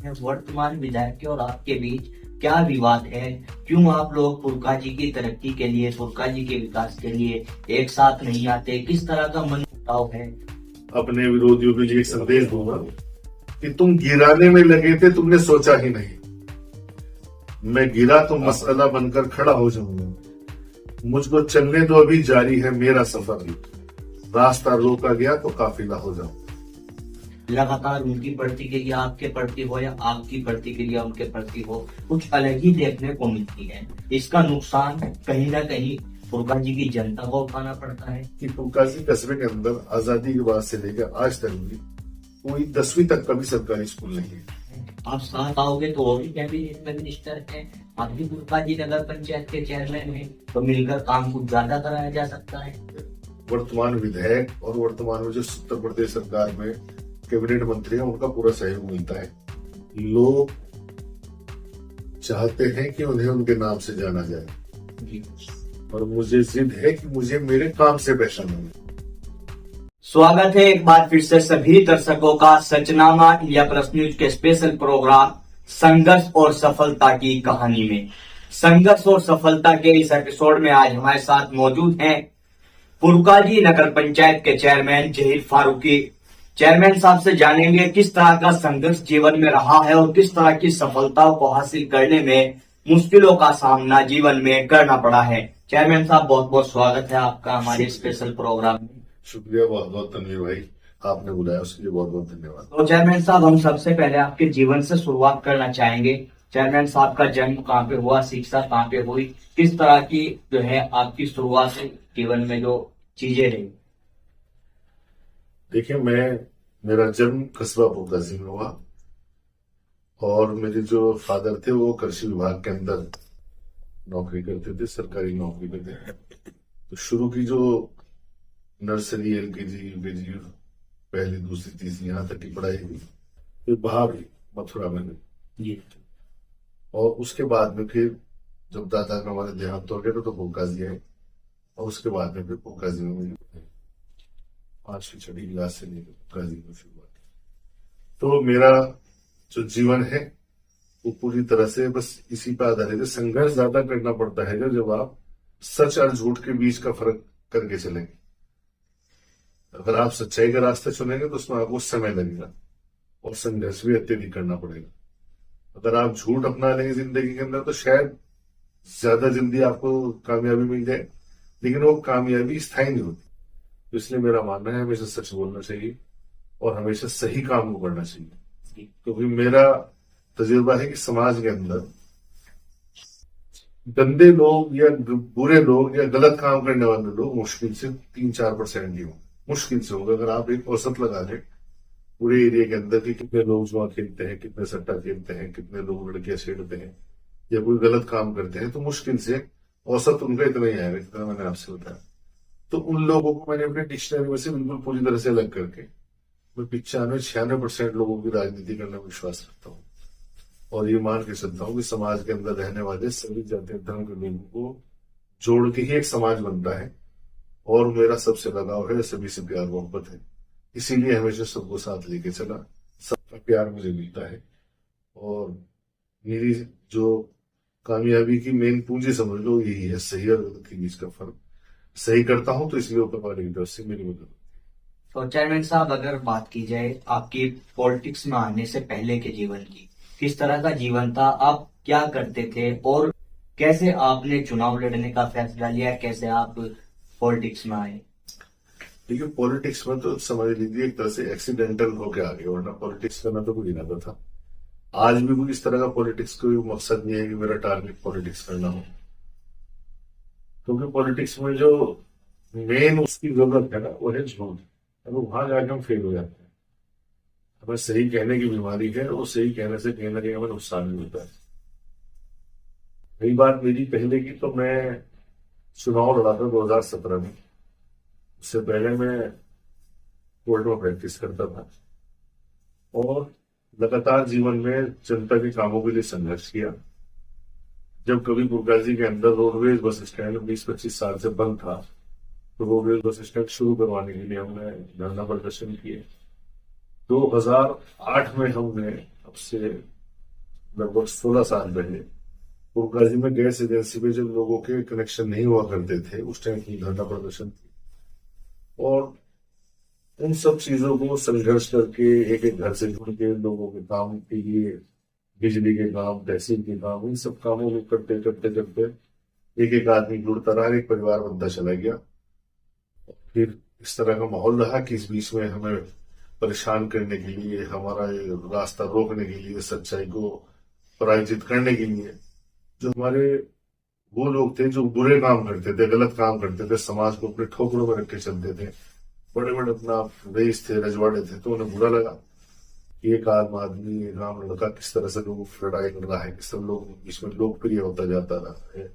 वर्तमान विधायक और आपके बीच क्या विवाद है? क्यों आप लोग पुरखा जी की तरक्की के लिए, पुरखा जी के विकास के लिए एक साथ नहीं आते? किस तरह का मनमुटाव है? अपने विरोधियों को ये संदेश दूंगा कि तुम गिराने में लगे थे, तुमने सोचा ही नहीं। मैं गिरा तो मसला बनकर खड़ा हो जाऊंगा। मुझको चलने दो, अभी जारी है मेरा सफर। रास्ता रोका गया तो काफिला हो जाऊं। लगातार उनकी प्रतिक्रिया आपके प्रति हो या आपकी प्रतिक्रिया उनके प्रति हो, कुछ अलग ही देखने को मिलती है। इसका नुकसान कहीं ना कहीं पुरखा जी की जनता को उठाना पड़ता है। कि पुरकासी कस्बे के अंदर आजादी के बाद से लेकर आज तक भी कोई 10वीं तक का भी सरकारी स्कूल नहीं है। आप साथ आओगे तो और भी कैबिनेट में मिनिस्टर है, आप भी पुरखा जी नगर पंचायत के चेयरमैन है, तो मिलकर काम कुछ ज्यादा कराया जा सकता है। वर्तमान विधायक और वर्तमान में जो उत्तर प्रदेश सरकार में कैबिनेट मंत्री हैं, उनका पूरा सहयोग मिलता है। लोग चाहते हैं कि उन्हें उनके नाम से जाना जाए और मुझे जिद है कि मुझे मेरे काम से पहचाना जाए। स्वागत है एक बार फिर से सभी दर्शकों का सचनामा इंडिया प्लस न्यूज के स्पेशल प्रोग्राम संघर्ष और सफलता की कहानी में। संघर्ष और सफलता के इस एपिसोड में आज हमारे साथ मौजूद हैं पुरखा जी नगर पंचायत के चेयरमैन जहीर फारूकी। चेयरमैन साहब से जानेंगे किस तरह का संघर्ष जीवन में रहा है और किस तरह की सफलताओं को हासिल करने में मुश्किलों का सामना जीवन में करना पड़ा है। चेयरमैन साहब, बहुत बहुत स्वागत है आपका हमारे स्पेशल प्रोग्राम में। शुक्रिया, बहुत बहुत तनवीर भाई, आपने बुलाया उसके लिए बहुत बहुत धन्यवाद। तो चेयरमैन साहब, हम सबसे पहले आपके जीवन से शुरुआत करना चाहेंगे। चेयरमैन साहब का जन्म कहाँ पे हुआ, शिक्षा कहाँ पे हुई, किस तरह की जो है आपकी शुरुआत से जीवन में जो चीजें रही? देखिए, मेरा जन्म कस्बा पुरकासी में हुआ और मेरे जो फादर थे वो कृषि विभाग के अंदर नौकरी करते थे, सरकारी नौकरी पे थे। तो शुरू की जो नर्सरी, LKG, UKG, पहली, दूसरी, तीसरी, यहाँ तक की पढ़ाई हुई, फिर बाहर मथुरा में जी। और उसके बाद में फिर जब दादा का हमारे देहांत हो गया तो पुरकासी आए और उसके बाद में फिर पुरकासी में मेरी 5वीं 6वीं क्लास से लेकर पुरकासी में शुरुआत की। तो मेरा जो जीवन है वो पूरी तरह से बस इसी पर आधारित है। संघर्ष ज्यादा करना पड़ता है जब आप सच और झूठ के बीच का फर्क करके चलेंगे। अगर आप सच्चाई का रास्ता चुनेंगे तो उसमें आपको समय लगेगा और संघर्ष भी अत्यधिक करना पड़ेगा। अगर आप झूठ अपना लेंगे जिंदगी के अंदर तो शायद ज्यादा जल्दी आपको कामयाबी मिल जाए, लेकिन वो कामयाबी स्थायी नहीं होती। तो इसलिए मेरा मानना है हमेशा सच बोलना चाहिए और हमेशा सही काम को करना चाहिए। क्योंकि मेरा तजुर्बा है कि समाज के अंदर गंदे लोग या बुरे लोग या गलत काम करने वाले लोग मुश्किल से 3-4% ही होंगे, मुश्किल से होगा। अगर आप एक औसत लगा लें पूरे एरिया के अंदर कि कितने लोग जुआ खेलते हैं, कितने सट्टा खेलते हैं, कितने लोग लड़कियां छेड़ते हैं या कोई गलत काम करते हैं, तो मुश्किल से औसत उनका इतना ही आएगा जितना मैंने आपसे बताया। तो उन लोगों को मैंने अपने डिक्शनरी में से बिल्कुल पूरी तरह से अलग करके मैं 95-96% लोगों की राजनीति करने में विश्वास रखता हूँ और ये मान के चलता हूँ कि समाज के अंदर रहने वाले सभी जाति धर्म के लोगों को जोड़ के ही एक समाज बनता है और मेरा सबसे लगाव है, सभी से प्यार मोहब्बत है। इसीलिए हमेशा सबको साथ लेके चला, सबका प्यार मुझे मिलता है और मेरी जो कामयाबी की मेन पूंजी समझ लो यही है, सही और गलत के बीच का फर्क। सही करता हूं तो इसलिए ऊपर वाले की तरफ से मेरी मदद। तो चेयरमैन साहब, अगर बात की जाए आपकी पॉलिटिक्स में आने से पहले के जीवन की, किस तरह का जीवन था, आप क्या करते थे और कैसे आपने चुनाव लड़ने का फैसला लिया, कैसे आप पॉलिटिक्स में आए? देखिए, पॉलिटिक्स में तो समझ लीजिए एक तरह से एक्सीडेंटल होके आ गए, वरना पॉलिटिक्स करना तो कोई इरादा था। आज भी कोई इस तरह का पॉलिटिक्स कोई मकसद नहीं है कि मेरा टारगेट पॉलिटिक्स करना हो, क्योंकि पॉलिटिक्स में जो मेन उसकी जरूरत है ना वो है झूठ। और वहां जाके हम फेल हो जाते हैं। हमें सही कहने की बीमारी है, वो सही कहने से कहीं ना कहीं हमें नुकसान भी होता है। रही बात मेरी पहले की, तो मैं चुनाव लड़ा था 2017 में। उससे पहले मैं कोर्ट में प्रैक्टिस करता था और लगातार जीवन में जनता के कामों के लिए संघर्ष किया। जब कभी पुरकासी के अंदर रोडवेज बस स्टैंड 20-25 साल से बंद था तो रोडवेज बस स्टैंड शुरू करवाने के लिए हमने धरना प्रदर्शन किए। 2008 में हमने अब से लगभग 16 साल पहले पुरकाजी में गैस एजेंसी में जब लोगों के कनेक्शन नहीं हुआ करते थे, उस टाइम की धरना प्रदर्शन थी। और उन सब चीजों को संघर्ष करके एक एक घर से जुड़ के लोगों के काम के लिए, बिजली के काम, तहसील के काम, इन सब कामों को करते करते करते एक एक आदमी जुड़ता रहा, एक परिवार बनता चला गया। फिर इस तरह का माहौल रहा कि इस बीच में हमें परेशान करने के लिए, हमारा ये रास्ता रोकने के लिए, सच्चाई को पराजित करने के लिए जो हमारे वो लोग थे जो बुरे काम करते थे, गलत काम करते थे, समाज को अपने ठोकरों में रख के चलते थे, बड़े बड़े अपना रईस थे, रजवाड़े थे, तो उन्हें बुरा लगा कि एक आम आदमी, एक आम लड़का किस तरह से लोगों की लड़ाई कर रहा है, किस तरह लोग इसमें लोकप्रिय होता जाता रहा है,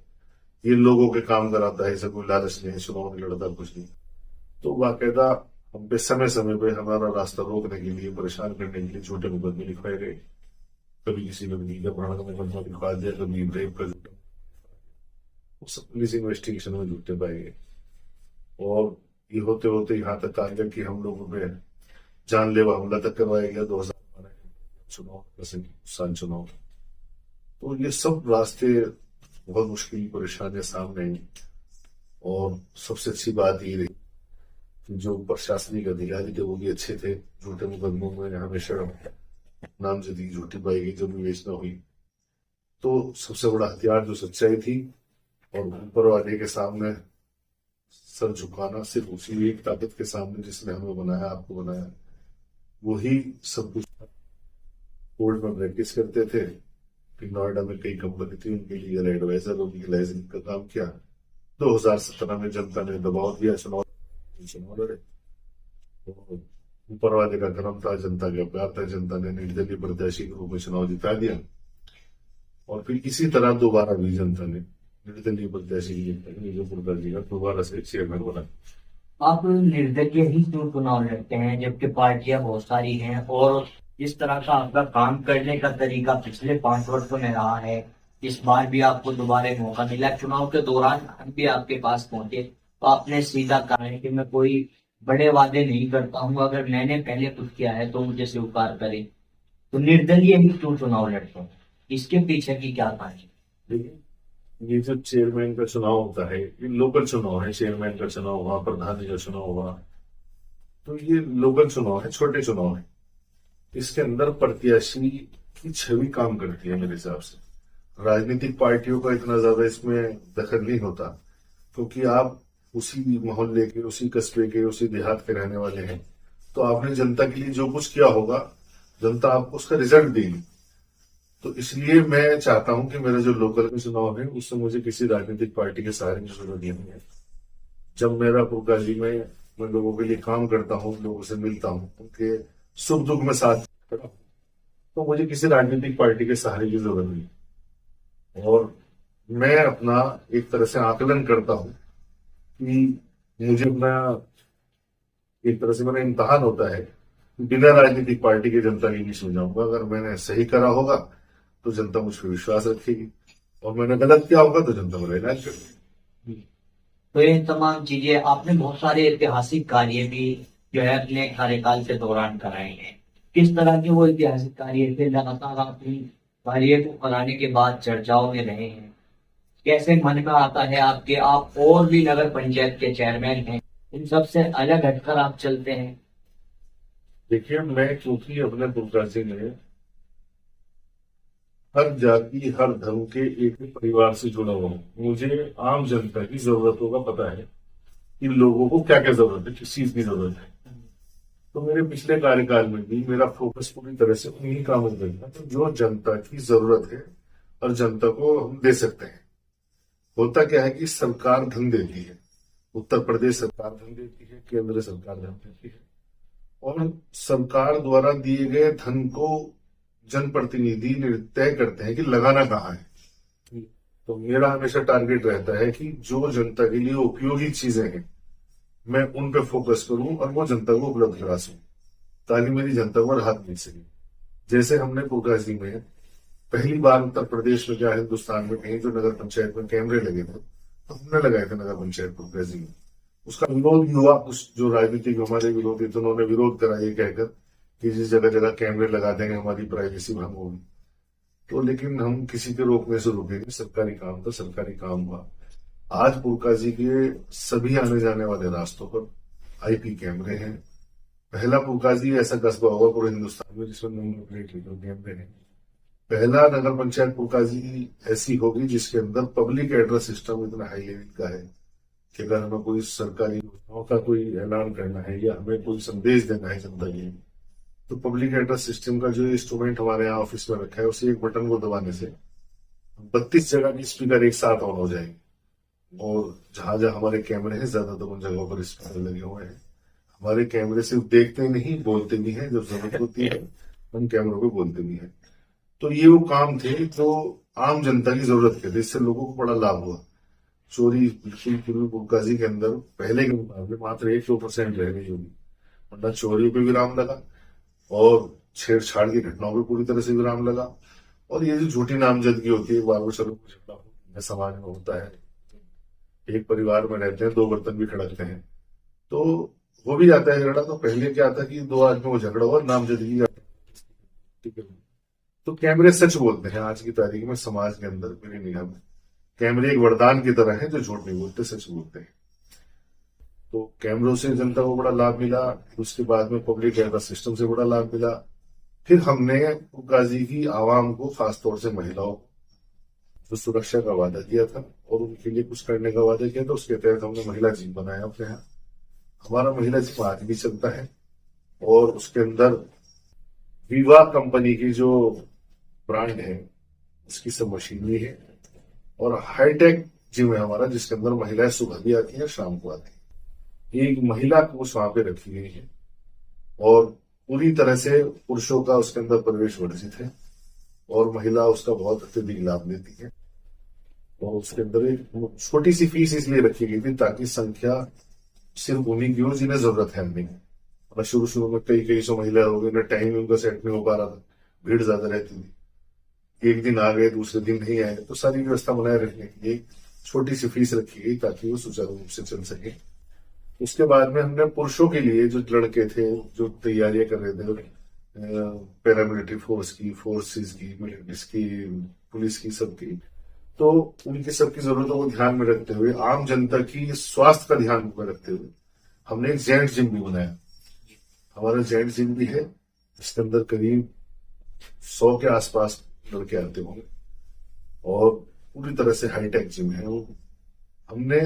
ये लोगों के काम कराता है, इसे कोई लालच नहीं, चुनाव नहीं लड़ता, कुछ नहीं। तो बाकायदा हम पे समय समय पे हमारा रास्ता रोकने के लिए, परेशान करने के लिए छोटे मुकदमे लिखवाए गए। कभी किसी ने लीडर बढ़ाने का मुकदमा लिखवा दिया, कभी रेप का, वो सब पुलिस इन्वेस्टिगेशन में जुटते पाए गए। और ये होते होते यहाँ तक आ गया कि हम लोगों पे जानलेवा हमला तक करवाया गया 2012 चुनाव, साल चुनाव। तो ये सब रास्ते बहुत मुश्किल परेशानियां सामने आई। और सबसे अच्छी बात ये रही कि जो प्रशासनिक अधिकारी थे वो भी अच्छे थे, झूठे मुकदमों में हमेशा नामजदगी झूठी पाई गई, जब विवेचना हुई। तो सबसे बड़ा हथियार जो सच्चाई थी और ऊपर वाले के सामने सर झुकाना, सिर्फ उसी एक ताकत के सामने जिसने हमें बनाया, आपको बनाया, वही सब कुछ। कोर्ट में प्रैक्टिस करते थे, फिर नोएडा में कई कंपनी थी, उनके लीगल एडवाइजर और लीगल एजेंट का काम किया। 2017 में जनता ने दबाव दिया, चुनाव लड़े। तो ऊपर वाले का कर्म था, जनता का प्यार था, जनता ने निर्दलीय प्रत्याशी के रूप में चुनाव जिता दिया। और फिर इसी तरह दोबारा भी जनता ने निर्दलीय प्रत्याशी मिर्जापुर जी का दोबारा से चेयरमैन बना। आप निर्दलीय ही क्यों चुनाव लड़ते हैं जबकि पार्टियां बहुत सारी हैं, और इस तरह का आपका काम करने का तरीका पिछले 5 वर्षों में रहा है। इस बार भी आपको दोबारा मौका मिला, चुनाव के दौरान हम भी आपके पास पहुंचे तो आपने सीधा कहा है कि मैं कोई बड़े वादे नहीं करता हूं, अगर मैंने पहले कुछ किया है तो मुझे स्वीकार करें। तो निर्दलीय ही क्यों चुनाव लड़ते हैं, इसके पीछे की क्या कहानी? देखिए, ये जो चेयरमैन का चुनाव होता है, ये लोकल चुनाव है। चेयरमैन का चुनाव हुआ, प्रधान का चुनाव हुआ, तो ये लोकल चुनाव है, छोटे चुनाव है। इसके अंदर प्रत्याशी की छवि काम करती है मेरे हिसाब से। राजनीतिक पार्टियों का इतना ज्यादा इसमें दखल नहीं होता, क्योंकि आप उसी मोहल्ले के, उसी कस्बे के, उसी देहात के रहने वाले हैं। तो आपने जनता के लिए जो कुछ किया होगा, जनता आपको उसका रिजल्ट देगी। तो इसलिए मैं चाहता हूं कि मेरा जो लोकल में चुनाव है उससे मुझे किसी राजनीतिक पार्टी के सहारे की जरूरत नहीं है। जब मेरा पुरकाजी में मैं लोगों के लिए काम करता हूँ, लोगों से मिलता हूँ, उनके सुख दुख में साथ खड़ा हूं, तो मुझे किसी राजनीतिक पार्टी के सहारे की जरूरत नहीं। और मैं अपना एक तरह से आकलन करता हूं कि मुझे अपना एक तरह से मेरा इम्तहान होता है, बिना राजनीतिक पार्टी के जनता के बीच में जाऊंगा। अगर मैंने सही करा होगा तो जनता मुझ पर विश्वास रखेगी, और मैंने गलत किया होगा तो जनता मेरा इलाज करेगी। तो ये तमाम चीजें आपने बहुत सारे ऐतिहासिक कार्य भी जो है अपने कार्यकाल के दौरान कराए हैं। किस तरह के वो ऐतिहासिक कार्य थे, लगातार आप इन कार्य को कराने के बाद चर्चाओं में रहे हैं, कैसे मन में आता है आपके, आप और भी नगर पंचायत के चेयरमैन हैं, इन सबसे अलग हटकर आप चलते हैं? देखिए, मैं क्योंकि अपने पुरकाजी में हर जाति, हर धर्म के एक ही परिवार से जुड़ा हुआ हूँ, मुझे आम जनता की जरूरतों का पता है कि लोगों को क्या क्या जरूरत है, किस चीज की जरूरत है। तो मेरे पिछले कार्यकाल में भी मेरा फोकस पूरी तरह से उन्हीं कामों पर था, तो जो जनता की जरूरत है और जनता को हम दे सकते हैं। होता क्या है कि सरकार धन देती है, उत्तर प्रदेश सरकार धन देती है, केंद्र सरकार धन देती है, और सरकार द्वारा दिए गए धन को जनप्रतिनिधि तय करते हैं कि लगाना कहाँ है। तो मेरा हमेशा टारगेट रहता है कि जो जनता के लिए उपयोगी चीजें हैं मैं उन पे फोकस करूं और वो जनता को उपलब्ध करा सकूं, ताकि मेरी जनता को राहत मिल सके। जैसे हमने पुरकाजी में पहली बार उत्तर प्रदेश में, क्या हिंदुस्तान में कहीं जो नगर पंचायत में कैमरे लगे थे, तो हमने लगाए थे नगर पंचायत पुरकाजी में। उसका विरोध हुआ, उस जो राजनीतिक हमारे विरोधी थे उन्होंने विरोध करा ये कहकर कि जिस जगह जगह कैमरे लगा देंगे हमारी प्राइवेसी भंग होगी। तो लेकिन हम किसी के रोकने से रुकेंगे, सरकारी काम था, सरकारी काम हुआ। आज पुरकाजी के सभी आने जाने वाले रास्तों पर आईपी कैमरे हैं। पहला पुरकाजी ऐसा कस्बा होगा पूरे हिंदुस्तान में जिसमें नंबर प्लेट कैमरे हैं। पहला नगर पंचायत पुरकाजी ऐसी होगी जिसके अंदर पब्लिक एड्रेस सिस्टम इतना हाई लेवल का है कि अगर हमें कोई सरकारी योजनाओं का कोई ऐलान करना है या हमें कोई संदेश देना है जनता के, तो पब्लिक एड्रेस सिस्टम का जो इंस्ट्रूमेंट हमारे यहाँ ऑफिस में रखा है, उसे एक बटन को दबाने से 32 जगह की स्पीकर एक साथ ऑन हो जाएंगे। और जहां जहां हमारे कैमरे हैं ज्यादातर उन जगहों पर स्पीकर लगे हुए हैं। हमारे कैमरे सिर्फ देखते ही नहीं, बोलते भी हैं। जब जरूरत होती है हम कैमरों पे बोलते भी हैं। तो ये वो काम थे जो आम जनता की जरूरत के थे, इससे लोगों को बड़ा लाभ हुआ। चोरी बिल्कुल पूर्वी पुरकाजी के अंदर पहले के मुकाबले मात्र 1-2% रह गई होगी, वरना चोरी पे विराम लगा और छेड़छाड़ की घटनाओं पे पूरी तरह से विराम लगा। और ये जो झूठी नामजदगी होती है, बाबू चलो समाज में होता है, एक परिवार में रहते हैं, 2 बर्तन भी खड़कते हैं, तो हो भी जाता है झगड़ा। तो पहले क्या था कि 2 आदमी को झगड़ा हुआ, नामजदगी का। तो कैमरे सच बोलते हैं आज की तारीख में समाज के अंदर। मेरी निगाह में कैमरे एक वरदान की तरह है जो झूठ नहीं बोलते, सच बोलते हैं। तो कैमरों से जनता को बड़ा लाभ मिला। उसके बाद में पब्लिक एड्रेस सिस्टम से बड़ा लाभ मिला। फिर हमने पुरकाजी की आवाम को, खासतौर से महिलाओं को, जो सुरक्षा का वादा किया था और उनके लिए कुछ करने का वादा किया था, उसके तहत हमने महिला जिम बनाया अपने यहाँ। हमारा महिला जिम आज भी चलता है और उसके अंदर विवा कंपनी की जो ब्रांड है उसकी सब मशीनरी है और हाईटेक जिम है हमारा, जिसके अंदर महिलाएं सुबह भी आती हैं, शाम को आती हैं। एक महिला कोच वहां पे रखी गई है और पूरी तरह से पुरुषों का उसके अंदर प्रवेश वर्जित है और महिला उसका बहुत अत्यधिक लाभ लेती है। और उसके अंदर एक छोटी सी फीस इसलिए रखी गई थी ताकि संख्या सिर्फ उन्हीं की हो जिन्हें जरूरत है। नहीं, और शुरू में कई सौ महिला हो गई, टाइम उनका सेट नहीं हो पा रहा था, भीड़ ज्यादा रहती थी, एक दिन आ गए दूसरे दिन नहीं आए, तो सारी व्यवस्था बनाए रखने के लिए छोटी सी फीस रखी गई ताकि वो सुचारू रूप से चल सके। उसके बाद में हमने पुरुषों के लिए जो लड़के थे जो तैयारियां कर रहे थे पैरामिलिट्री फोर्स की, फोर्सेस की, मिलिट्रीज की, पुलिस की, सबकी, तो उनकी सबकी जरूरतों को ध्यान में रखते हुए, आम जनता की स्वास्थ्य का ध्यान में रखते हुए हमने एक जेंट जिम भी बनाया। हमारा जेंट जिम भी है जिसके अंदर करीब 100 के आसपास लड़के आते होंगे और पूरी तरह से हाईटेक जिम है वो। हमने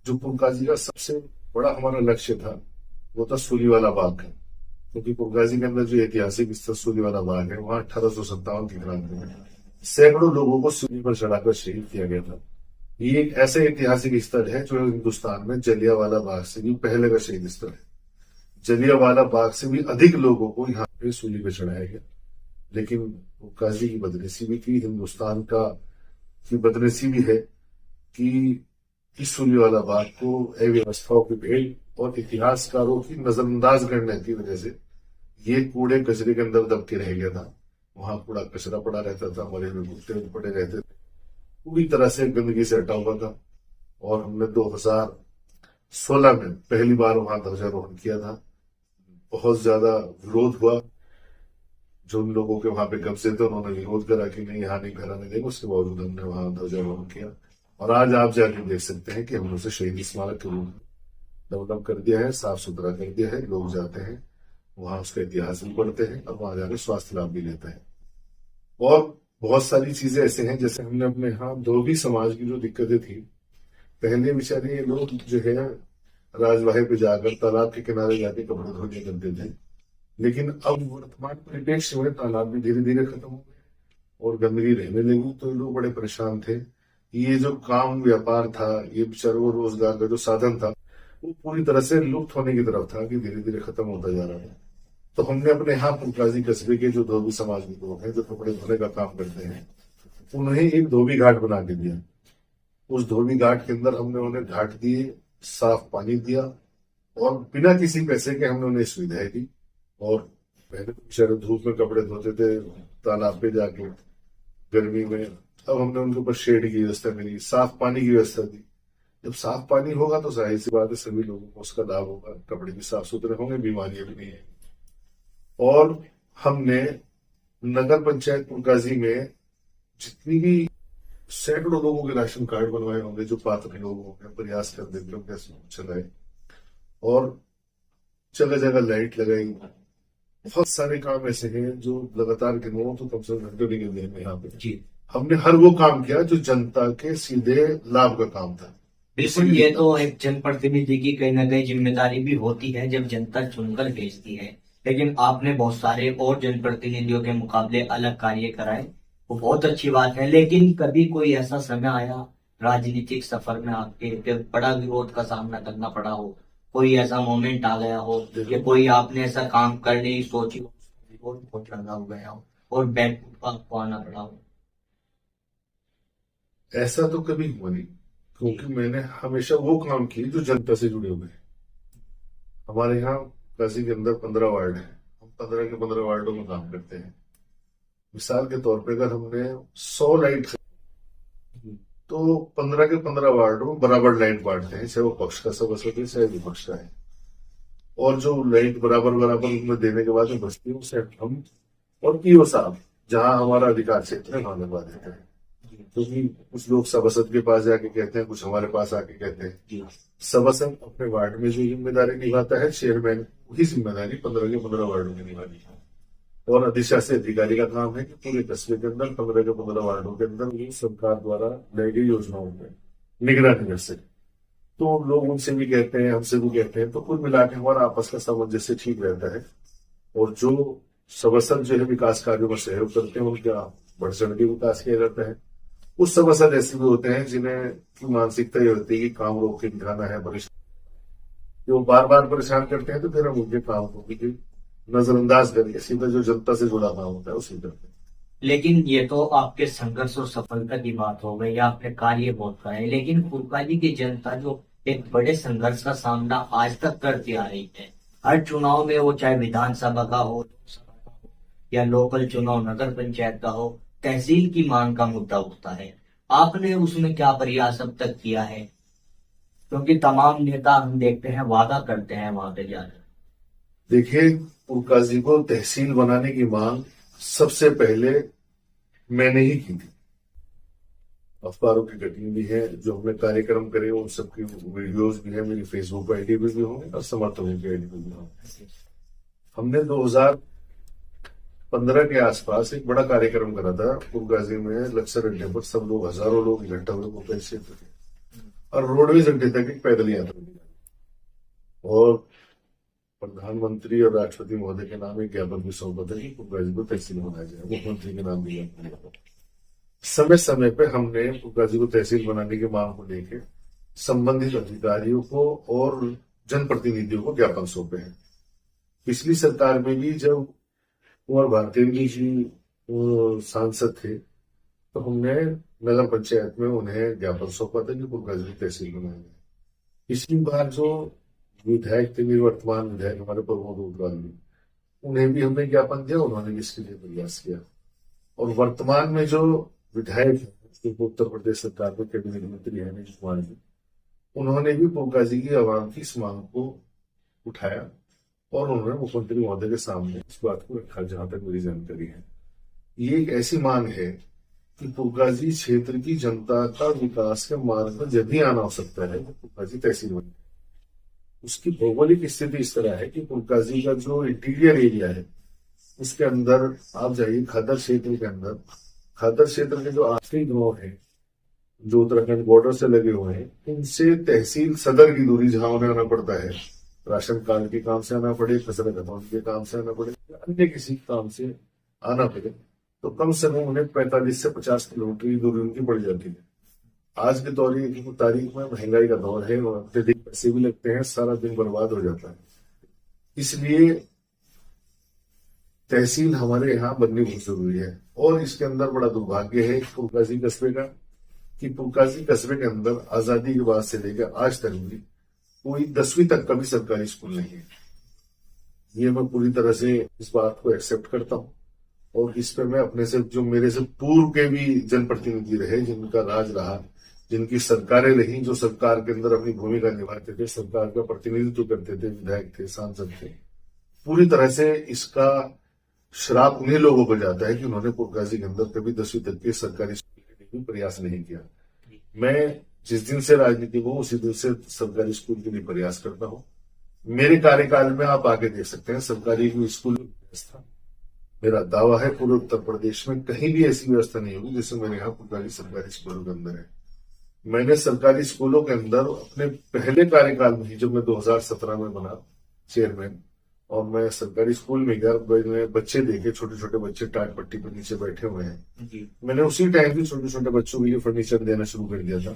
जो पुरकाजी का सबसे बड़ा हमारा लक्ष्य था वो था सूलीवाला बाग है, क्योंकि पुरकाजी के अंदर जो ऐतिहासिक स्थल सूलीवाला बाग है वहां 1857 की क्रांति में सैकड़ों लोगों को सूली पर चढ़ाकर शहीद किया गया था। ये एक ऐसा ऐतिहासिक स्थल है जो हिंदुस्तान में जलियांवाला बाग से भी पहले का शहीद स्थल है। जलियांवाला बाग से भी अधिक लोगों को यहाँ पे सूली पर चढ़ाया गया, लेकिन पुरकाजी की बदनसीबी की, हिंदुस्तान का की बदनसीबी है कि इस सूलीवाला बाग को अव्यवस्थाओं की भेड़ और इतिहासकारों की नजरअंदाज करने की वजह से ये कूड़े कचरे के अंदर दब के रह गया था। वहां कूड़ा कचरा पड़ा रहता था, मरे हुए कुत्ते पड़े रहते थे, पूरी तरह से गंदगी से हटा हुआ था। और हमने 2016 में पहली बार वहां ध्वजारोहण किया था। बहुत ज्यादा विरोध हुआ, जो उन लोगों के वहां पे कब्जे थे उन्होंने विरोध करा कि नहीं यहाँ नहीं कराने देंगे। उसके बावजूद हमने वहां ध्वजारोहण किया और आज आप जाके देख सकते हैं कि हमने उसे शहीद स्मारक के रूप में डेवलप कर दिया है, साफ सुथरा कर दिया है। लोग जाते हैं वहां, उसका इतिहास भी पढ़ते हैं और वहां जाकर स्वास्थ्य लाभ भी लेते हैं। और बहुत सारी चीजें ऐसे हैं, जैसे हमने अपने यहाँ धोबी समाज की जो दिक्कतें थी, पहले बेचारे ये लोग जो है राजवाहे पे जाकर तालाब के किनारे जाके कपड़े धोने करते थे, लेकिन अब वर्तमान परिप्रेक्ष्य में तालाब भी धीरे धीरे खत्म हो गए और गंदगी रहने लगी। तो लोग बड़े परेशान थे। ये जो काम व्यापार था, ये बेचारों रोजगार का जो साधन था, वो पूरी तरह से लुप्त होने की तरफ था कि धीरे धीरे खत्म होता जा रहा था। तो हमने अपने यहाँ पुरकाजी कस्बे के जो धोबी समाज के लोग हैं जो कपड़े धोने का काम करते हैं, उन्हें एक धोबी घाट बना के दिया। उस धोबी घाट के अंदर हमने उन्हें घाट दिए, साफ पानी दिया और बिना किसी पैसे के हमने उन्हें सुविधाएं दी। और पहले बेचारे धूप में कपड़े धोते थे तालाब पे जाके गर्मी में, अब हमने उनके ऊपर शेड की व्यवस्था करी, साफ पानी की व्यवस्था दी। जब साफ पानी होगा तो जाहिर सी बात है सभी लोगों को उसका लाभ होगा, कपड़े भी साफ सुथरे होंगे, बीमारियां भी नहीं आएंगी। और हमने नगर पंचायत पुरकाजी में जितनी भी सैकड़ों लोगों के राशन कार्ड बनवाए होंगे, जो पात्र लोग होंगे, प्रयास कर देते हो कैसे चलाए, और जगह जगह लाइट लगाई। बहुत सारे काम ऐसे हैं जो लगातार गिनो तो कम से कम घंटों निकल देंगे यहाँ पे। जी हमने हर वो काम किया जो जनता के सीधे लाभ का काम था। बिल्कुल, ये तो एक जनप्रतिनिधि की कहीं ना कहीं जिम्मेदारी भी होती है जब जनता चुनकर भेजती है। लेकिन आपने बहुत सारे और जनप्रतिनिधियों के मुकाबले अलग कार्य कराए, वो बहुत अच्छी बात है। लेकिन कभी कोई ऐसा समय आया राजनीतिक सफर में आपके कि बड़ा विरोध का सामना करना पड़ा हो, कोई ऐसा मोमेंट आ गया हो कि कोई आपने ऐसा काम करने की सोची हो, विरोध बहुत लगा हो गया हो और बैकफुट पर आपको आना पड़ा हो? ऐसा तो कभी हुआ नहीं, क्योंकि मैंने हमेशा वो काम किए जो जनता से जुड़े हुए हैं। हमारे यहाँ काशी के अंदर 15 वार्ड है, हम 15 के 15 वार्डों में काम करते हैं। मिसाल के तौर पे अगर हमने 100 लाइट तो 15 के 15 वार्डों में बराबर लाइट बांटते हैं, चाहे वो पक्ष का सदस्य हो चाहे विपक्ष का है। और जो लाइट बराबर बराबर उनमें देने के बाद में बचती है उसे हम और पीओ साहब जहां हमारा अधिकार क्षेत्र है वहां लगवा देते हैं। क्योंकि कुछ लोग सभासद के पास जाके कहते हैं, कुछ हमारे पास आके कहते हैं। सभासद अपने वार्ड में जो जिम्मेदारी निभाता है, चेयरमैन वही जिम्मेदारी 15 के 15 वार्डों में निभानी है। और अधिशासी अधिकारी का काम है कि पूरे कस्बे के अंदर 15 के 15 वार्डों के अंदर ये सरकार द्वारा लाई गई योजनाओं में निगरानी कर सके। तो लोग उनसे भी कहते हैं, हमसे भी कहते हैं, तो कुल मिला के हमारा आपस का सामंजस्य ठीक रहता है। और जो सभासद जो है विकास कार्यों में सहयोग करते हैं उनका बढ़ चढ़ के विकास किया जाता है। उस सभासद ऐसे भी होते हैं जिन्हें की मानसिकता ये होती है कि काम रोक के दिखाना है, परेशान, जो बार बार परेशान करते हैं, तो फिर हम उनके काम को भी नजरअंदाज करके सीधा जो जनता से जुड़ा काम होता है उसी करते हैं। लेकिन ये तो आपके संघर्ष और सफलता की बात हो गई, आपने कार्य बहुत कराए। लेकिन फुलकाजी की जनता जो एक बड़े संघर्ष का सामना आज तक करती आ रही है, हर चुनाव में, वो चाहे विधानसभा का हो, लोकसभा का हो या लोकल चुनाव नगर पंचायत का हो, तहसील की मांग का मुद्दा उठता है। आपने उसमें क्या प्रयास अब तक किया है? क्योंकि तमाम नेता हम देखते हैं वादा करते हैं वहां पे जाकर। देखिए, फुलकाजी को तहसील बनाने की मांग सबसे पहले मैंने ही की थी। अखबारों की कटिंग भी है, जो हमने कार्यक्रम करे उन सबकी वीडियोस भी है, मेरी फेसबुक आईडी पे भी होंगे और समर्थकों की आईडी पे भी होंगे। हमने 2015 के आसपास एक बड़ा कार्यक्रम करा था फुलकाजी में, लक्सर अड्डे पर सब लोग, हजारों लोग इकट्ठा हुए मुंबई क्षेत्र के, और रोडवेज अड्डे तक एक पैदल यात्रा निकाली और प्रधानमंत्री और राष्ट्रपति महोदय के नाम एक ज्ञापन भी सौंपा था कि फुलकाजी को तहसील बनाया जाए। मुख्यमंत्री के नाम भी समय समय पे हमने फुलकाजी को तहसील बनाने की मांग को लेकर संबंधित अधिकारियों को और जनप्रतिनिधियों को ज्ञापन सौंपे हैं। पिछली सरकार में भी जब कुंवर भारतेंद्र जी सांसद थे तो हमने नगर पंचायत में उन्हें ज्ञापन सौंपा था कि फुलकाजी को तहसील बनाया जाए। पिछली बार जो विधायक थे, वर्तमान विधायक हमारे प्रमोद उग्रवाल जी, उन्हें भी हमने ज्ञापन दिया, उन्होंने भी इसके लिए प्रयास किया। और वर्तमान में जो विधायक है उत्तर प्रदेश सरकार में कैबिनेट मंत्री है नीतीश कुमार जी, उन्होंने भी फुलकाजी की आवाम की इस मांग को उठाया और उन्होंने मुख्यमंत्री महोदय के सामने इस बात को रखा, जहां तक मेरी जानकारी है। ये एक ऐसी मांग है कि फुलकाजी क्षेत्र की जनता का विकास के मार्ग में जब भी आना हो सकता है तो फुलकाजी तहसील बने। उसकी भौगोलिक स्थिति इस तरह है कि फुलकाजी का जो इंटीरियर एरिया है उसके अंदर आप जाइए, खादर क्षेत्र के अंदर, खादर क्षेत्र के जो आखिरी गांव है जो उत्तराखंड बॉर्डर से लगे हुए हैं, उनसे तहसील सदर की दूरी जहां उन्हें आना पड़ता है, राशन कार्ड के काम से आना पड़े, फसल कटौती के काम से आना पड़े, अन्य किसी काम से आना पड़े, तो कम से कम उन्हें 45 से 50 किलोमीटर की दूरी उनकी पड़ जाती है। आज के तारीख में महंगाई का दौर है और अत्यधिक पैसे भी लगते हैं, सारा दिन बर्बाद हो जाता है। इसलिए तहसील हमारे यहाँ बननी बहुत जरूरी है। और इसके अंदर बड़ा दुर्भाग्य है फुलकाजी कस्बे का कि फुलकाजी कस्बे के अंदर आजादी के बाद से लेकर आज तक भी कोई 10वीं तक का भी सरकारी स्कूल नहीं है। ये मैं पूरी तरह से इस बात को एक्सेप्ट करता हूँ और इस पे मैं अपने से, जो मेरे से पूर्व के भी जनप्रतिनिधि रहे, जिनका राज रहा, जिनकी सरकारें रही, जो सरकार के अंदर अपनी भूमिका निभाते थे, सरकार का प्रतिनिधित्व करते थे, विधायक थे, सांसद थे, पूरी तरह से इसका श्राप उन्हीं लोगों को जाता है कि उन्होंने पुरकाजी के अंदर कभी 10वीं तक के सरकारी स्कूल के लिए भी प्रयास नहीं किया। मैं जिस दिन से राजनीति में हूं उसी दिन से सरकारी स्कूल के लिए प्रयास करता हूं। मेरे कार्यकाल में आप आगे देख सकते हैं सरकारी स्कूल व्यवस्था, मेरा दावा है पूरे उत्तर प्रदेश में कहीं भी ऐसी व्यवस्था नहीं होगी जैसे मेरे यहाँ पुरकाजी सरकारी स्कूलों के अंदर है। मैंने सरकारी स्कूलों के अंदर अपने पहले कार्यकाल में ही, जब मैं 2017 में बना चेयरमैन और मैं सरकारी स्कूल में गया, मैंने बच्चे देखे, छोटे छोटे बच्चे टाट पट्टी पर नीचे बैठे हुए हैं। मैंने उसी टाइम भी छोटे छोटे बच्चों के लिए फर्नीचर देना शुरू कर दिया था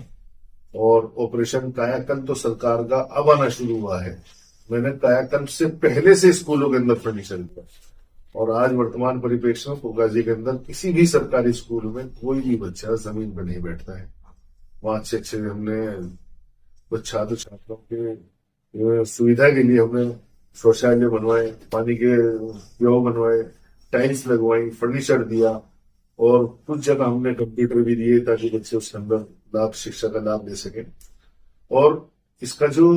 और ऑपरेशन कायाकल्प तो सरकार का अब आना शुरू हुआ है। मैंने कायाकल्प से पहले से स्कूलों के अंदर फर्नीचर दिया और आज वर्तमान परिप्रेक्ष्य में पुरकाजी के अंदर किसी भी सरकारी स्कूल में कोई भी बच्चा जमीन पर नहीं बैठता है। वहां अच्छे हमने छात्र छात्राओं के सुविधा के लिए हमने शौचालय बनवाए, पानी के प्यो बनवाए, टाइल्स लगवाई, फर्नीचर दिया और कुछ जगह हमने कंप्यूटर भी दिए ताकि बच्चे उसके अंदर लाभ, शिक्षा का लाभ ले सके। और इसका जो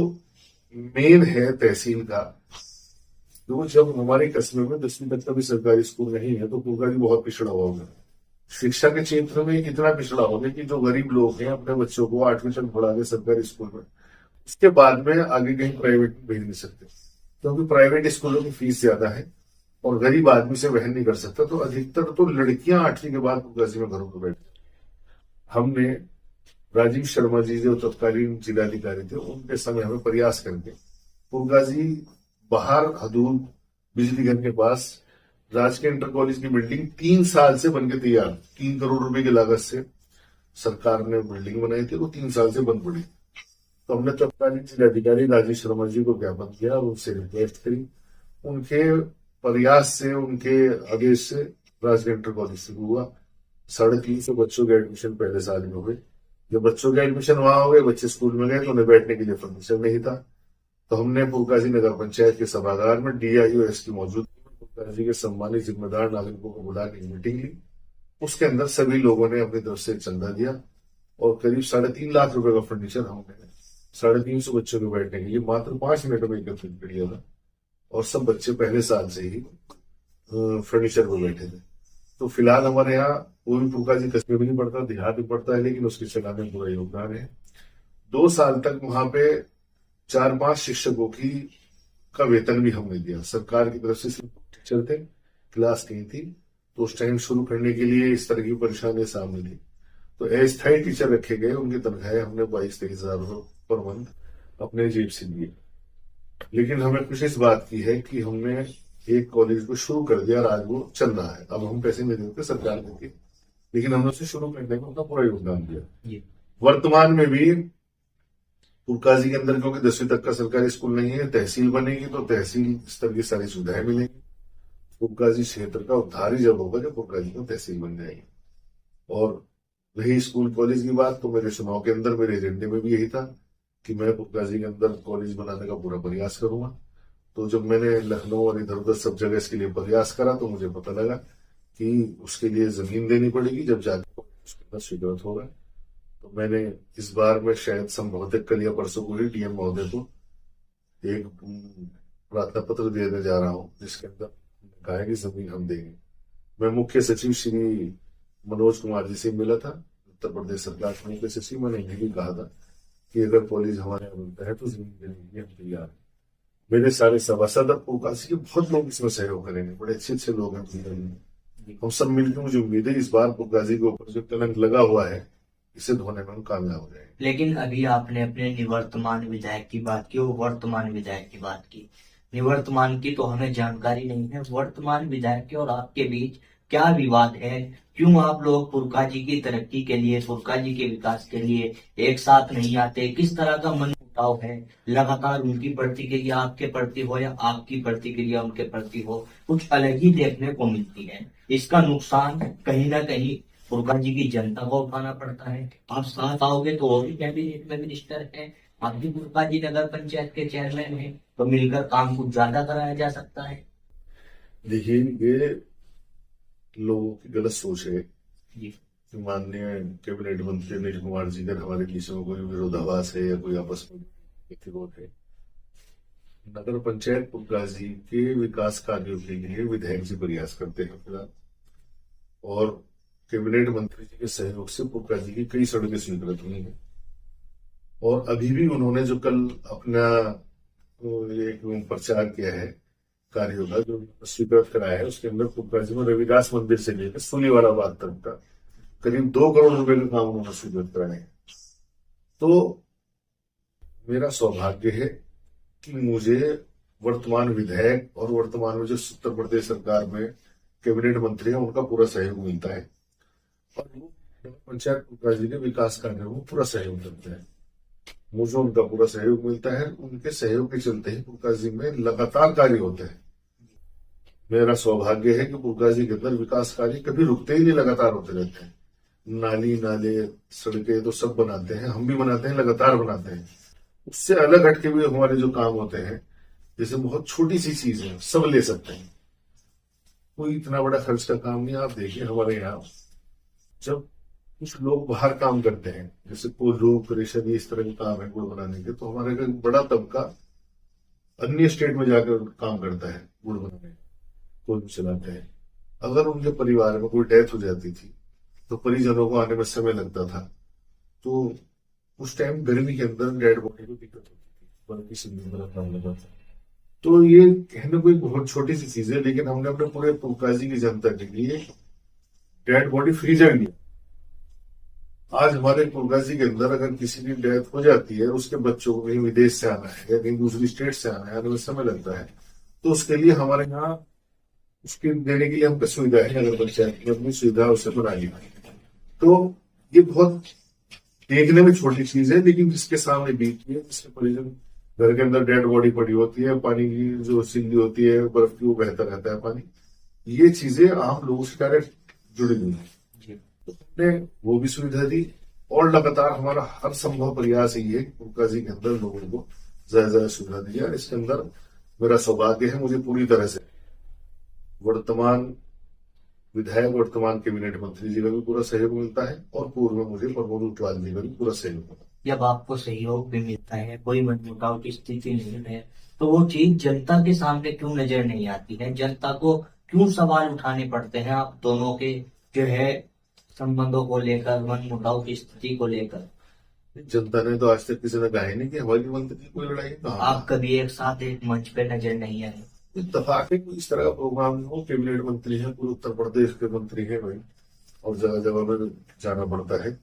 मेन है तहसील का, तो जब हमारे कस्बे में 10वीं तक का भी सरकारी स्कूल नहीं है तो पुरकाजी बहुत पिछड़ा हुआ होगा। शिक्षा के क्षेत्र में इतना पिछड़ा होगा कि जो गरीब लोग हैं अपने बच्चों को 8वीं तक पढ़ा के सरकारी स्कूल में, उसके बाद में आगे कहीं प्राइवेट में भेज नहीं सकते क्योंकि प्राइवेट स्कूलों की फीस ज्यादा है और गरीब आदमी से वहन नहीं कर सकता। तो अधिकतर तो लड़कियां 8वीं के बाद पुरकाजी में घरों पर बैठती। हमने राजीव शर्मा जी जो तत्कालीन जिलाधिकारी थे उनके समय हमें प्रयास करके पुरकाजी बाहर हदूद बिजली घर के पास राजकीय इंटर कॉलेज की बिल्डिंग 3 साल से बनके तैयार, 3 करोड़ रुपए की लागत से सरकार ने बिल्डिंग बनाई थी, वो 3 साल से बंद पड़ी। तो हमने तत्कालीन जिलाधिकारी राजीव शर्मा जी को ज्ञापन किया और उनसे रिक्वेस्ट करी। उनके प्रयास से, उनके आदेश से राजकीय इंटर कॉलेज शुरू हुआ। 350 बच्चों के एडमिशन पहले साल में हुए। जब बच्चों के एडमिशन वहां हो गए, बच्चे स्कूल में गए तो उन्हें बैठने के लिए फर्नीचर नहीं था, तो हमने पुरकाजी नगर पंचायत के सभागार में DIO की मौजूदगी में पुरकाजी के सम्मानित जिम्मेदार नागरिकों को बुला के मीटिंग ली। उसके अंदर सभी लोगों ने अपनी तरफ से चंदा दिया और करीब 3.5 लाख रुपए का फर्नीचर हमने 350 बच्चों के बैठने के लिए मात्र 5 मिनट में एकत्रित कर दिया था और सब बच्चे पहले साल से ही फर्नीचर पर बैठे थे। तो फिलहाल हमारे यहाँ कोई पुरकाजी कस्बे में नहीं पड़ता, देहात में पड़ता है, लेकिन उसके चलाने में पूरा योगदान है। 2 साल तक वहां पे 4-5 शिक्षकों का वेतन भी हमने दिया। सरकार की तरफ से सिर्फ टीचर थे, क्लास नहीं थी, तो उस टाइम शुरू करने के लिए इस तरह की परेशानी सामने थी। तो अस्थायी टीचर रखे गए, उनकी तनख्वाहें हमने 22-23 हजार रुपये पर मंथ अपने जेब से दिए। लेकिन हमें खुशी इस बात की है कि हमने एक कॉलेज को शुरू कर दिया और आज वो चल रहा है। अब हम पैसे नहीं देते, सरकार देती, लेकिन हमने उसे शुरू करने में उनका पूरा योगदान दिया। वर्तमान में भी पुरकाजी के अंदर क्योंकि 10वीं तक का सरकारी स्कूल नहीं है, तहसील बनेगी तो तहसील स्तर की सारी सुविधाएं मिलेंगी। पुरकाजी क्षेत्र का उद्धार ही जब होगा जब पुरकाजी में तहसील बन जाएगी। और रही स्कूल कॉलेज की बात, तो मेरे चुनाव के अंदर मेरे एजेंडे में भी यही था कि मैं पुरकाजी के अंदर कॉलेज बनाने का पूरा प्रयास करूंगा। तो जब मैंने लखनऊ और इधर उधर सब जगह इसके लिए प्रयास करा तो मुझे पता लगा कि उसके लिए जमीन देनी पड़ेगी, जब जाकर उसके अंदर स्वीकृत होगा। तो मैंने इस बार में शायद संभवतः कल या परसों को ही DM महोदय को एक प्रार्थना पत्र देने जा रहा हूं, जिसके अंदर कहा है कि जमीन हम देंगे। मैं मुख्य सचिव श्री मनोज कुमार जी से मिला था, उत्तर प्रदेश सरकार के मुख्य सचिव। मैंने ये भी कहा था कि अगर कॉलेज हमारे यहाँ बनता है तो जमीन देने के लिए हम तैयार हैं। मेरे सारे सभासद और पुरकाजी के बहुत लोग इसमें सहयोग करेंगे, बड़े अच्छे लोग हैं। हम सब मिलकर, मुझे उम्मीद है इस बार पुरकाजी के ऊपर जो कलंक लगा हुआ है इसे धोने में हम कामयाब हो जाएंगे। लेकिन अभी आपने अपने निवर्तमान विधायक की बात की और वर्तमान विधायक की बात की। निवर्तमान की तो हमें जानकारी नहीं है, वर्तमान विधायक के और आपके बीच क्या विवाद है? क्यों आप लोग पुरकाजी की तरक्की के लिए, पुरकाजी के विकास के लिए एक साथ नहीं आते? किस तरह का मनमुटाव है? लगातार उनकी प्रतिक्रिया आपके प्रति हो या आपकी प्रतिक्रिया उनके प्रति हो, कुछ अलग ही देखने को मिलती है। इसका नुकसान कहीं ना कहीं पुरकाजी की जनता को उठाना पड़ता है। आप साथ आओगे तो और भी कैबिनेट में मिनिस्टर है, आप भी पुरकाजी नगर पंचायत के चेयरमैन हैं, तो मिलकर काम कुछ ज्यादा कराया जा सकता है। देखिए, ये लोगों की गलत सोच है जी। माननीय कैबिनेट मंत्री अनिल कुमार जी का हमारे बीच में कोई विरोधाभास है या कोई आपस में विरोध है। नगर पंचायत पुरकाजी के विकास कार्यों के लिए विधायक जी प्रयास करते हैं फिलहाल, और कैबिनेट मंत्री जी के सहयोग से पुरकाजी की कई सड़कें स्वीकृत हुई हैं। और अभी भी उन्होंने जो कल अपना एक प्रचार किया है कार्यों का, जो स्वीकृत कराया है, उसके अंदर पुरकाजी में रविदास मंदिर से लेकर सुलीवाला बाग तक का करीब 2 करोड़ रुपए का काम उन्होंने स्वीकृत कराए हैं। तो मेरा सौभाग्य है कि मुझे वर्तमान विधायक और वर्तमान में जो उत्तर प्रदेश सरकार में कैबिनेट मंत्री हैं उनका पूरा सहयोग मिलता है, और वो पंचायत पुरकाजी के विकास कार्यों में पूरा सहयोग करते हैं। मुझे उनका पूरा सहयोग मिलता है। उनके सहयोग के चलते ही पुरकाजी में लगातार कार्य होते हैं। मेरा सौभाग्य है कि पुरकाजी के अंदर विकास कार्य कभी रुकते ही नहीं, लगातार होते रहते हैं। नाली नाले सड़कें तो सब बनाते हैं, हम भी बनाते हैं, लगातार बनाते हैं। उससे अलग हटके भी हमारे जो काम होते हैं, जैसे बहुत छोटी सी चीज है, सब ले सकते हैं, कोई इतना बड़ा खर्च का काम नहीं। आप देखिए हमारे यहाँ जब कुछ लोग बाहर काम करते हैं, जैसे कोल्हू परेशानी इस तरह के काम है गुड़ बनाने के, तो हमारे का बड़ा तबका अन्य स्टेट में जाकर काम करता है गुड़ बनाने, कोल्हू चलाते हैं। अगर उनके परिवार में कोई डेथ हो जाती थी तो परिजनों को आने में समय लगता था, तो उस टाइम गर्मी के अंदर डेड बॉडी को दिक्कत होती थी, बल्कि सिंगल बड़ा काम लगा था। तो ये कहने कोई बहुत छोटी सी चीज है, लेकिन हमने अपने पूरे पुरकाजी की जनता के लिए डेड बॉडी फ्रीजर लिया। आज हमारे पुरकाजी के अंदर अगर किसी की डेथ हो जाती है, उसके बच्चों को कहीं विदेश से आना है या कहीं दूसरी स्टेट से आना है, आने में समय लगता है, तो उसके लिए हमारे यहाँ उसके देने के लिए हमको सुविधा है, नगर पंचायत में अपनी सुविधा उसे बना ली। तो ये बहुत देखने में छोटी चीज है, लेकिन जिसके सामने बीतती है, जिसके परिजन घर के अंदर डेड बॉडी पड़ी होती है, पानी की जो सिल्ली होती है, बर्फ की, वो बहता रहता है पानी, ये चीजें आम लोगों से डायरेक्ट जुड़ी हुई है। तो हमने वो भी सुविधा दी, और लगातार हमारा हर संभव प्रयास ये है कि पुरकाजी के अंदर लोगों को ज्यादा ज्यादा सुविधा दी जाए। इसके अंदर मेरा सौभाग्य है, मुझे पूरी तरह से वर्तमान विधायक, वर्तमान कैबिनेट मंत्री जी का भी पूरा सहयोग मिलता है, और पूर्व में मुझे प्रमोद उत्वाल जी का भी पूरा सहयोग मिलता है। जब आपको सहयोग भी मिलता है, कोई मनमुटाव की स्थिति नहीं है, तो वो चीज जनता के सामने क्यों नजर नहीं आती है? जनता को क्यों सवाल उठाने पड़ते हैं आप दोनों के जो है संबंधों को लेकर, मनमुटाव की स्थिति को लेकर? जनता ने तो आज तक किसी ने कहा ही नहीं कि हमारी मंत्री की कोई लड़ाई है। आप कभी एक साथ एक मंच पे नजर नहीं आए? इत्तेफाक है, कोई इस तरह का प्रोग्राम हो, कैबिनेट मंत्री है, पूरे उत्तर प्रदेश के मंत्री है भाई, और जगह जगह में जाना पड़ता है।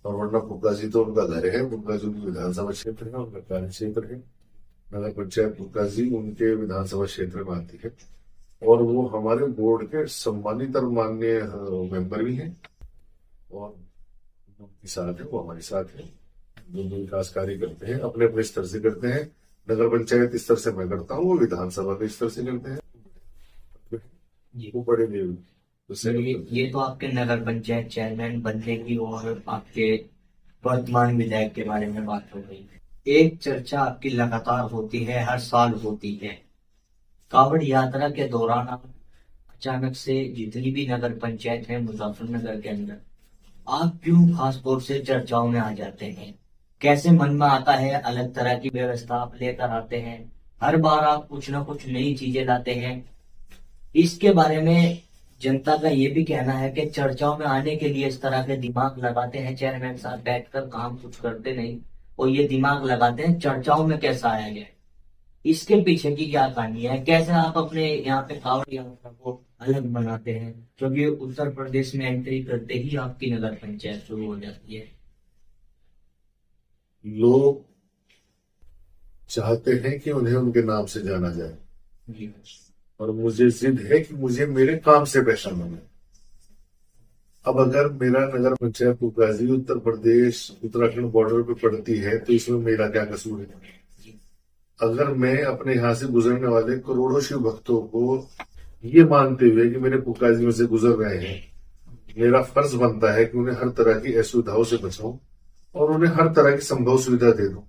और वरना पुरकाजी तो उनका घर है, पुरकाजी उनकी विधानसभा क्षेत्र है, उनका कार्य क्षेत्र है। नगर पंचायत पुरकाजी उनके विधानसभा क्षेत्र में आती है, और वो हमारे बोर्ड के सम्मानित और माननीय मेंबर भी हैं, और उनके साथ है, वो हमारे साथ है। जो विकास कार्य करते हैं अपने अपने स्तर से करते हैं। नगर पंचायत स्तर से मैं करता हूँ, वो विधानसभा के स्तर से करते हैं, वो बड़े लेवल। ये तो आपके नगर पंचायत चेयरमैन बनने की और आपके वर्तमान विधायक के बारे में बात हो गई। एक चर्चा आपकी लगातार होती है, हर साल होती है, कावड़ यात्रा के दौरान आप अचानक से जितनी भी नगर पंचायत है मुजफ्फरनगर के अंदर, आप क्यों खास तौर से चर्चाओं में आ जाते हैं? कैसे मन में आता है? अलग तरह की व्यवस्था आप लेकर आते हैं, हर बार आप कुछ ना कुछ नई चीजें लाते हैं। इसके बारे में जनता का ये भी कहना है कि चर्चाओं में आने के लिए इस तरह के दिमाग लगाते हैं, चेयरमैन साहब बैठकर काम कुछ करते नहीं, और ये दिमाग लगाते हैं चर्चाओं में कैसा आया जाए। इसके पीछे की क्या कहानी है? कैसे आप अपने यहाँ पे कावड़ यात्रा को अलग बनाते हैं? क्योंकि उत्तर प्रदेश में एंट्री करते ही आपकी नगर पंचायत शुरू हो जाती है। लोग चाहते हैं कि उन्हें उनके नाम से जाना जाए, जी, और मुझे जिद है कि मुझे मेरे काम से पहचाना जाए। अब अगर मेरा नगर पंचायत पुरकाजी उत्तर प्रदेश उत्तराखंड बॉर्डर पे पड़ती है, तो इसमें मेरा क्या कसूर है? अगर मैं अपने यहाँ से गुजरने वाले करोड़ों शिव भक्तों को ये मानते हुए कि मेरे पुरकाजी में से गुजर रहे हैं, मेरा फर्ज बनता है कि उन्हें हर तरह की असुविधाओं से बचाऊं और उन्हें हर तरह की संभव सुविधा दे दूं।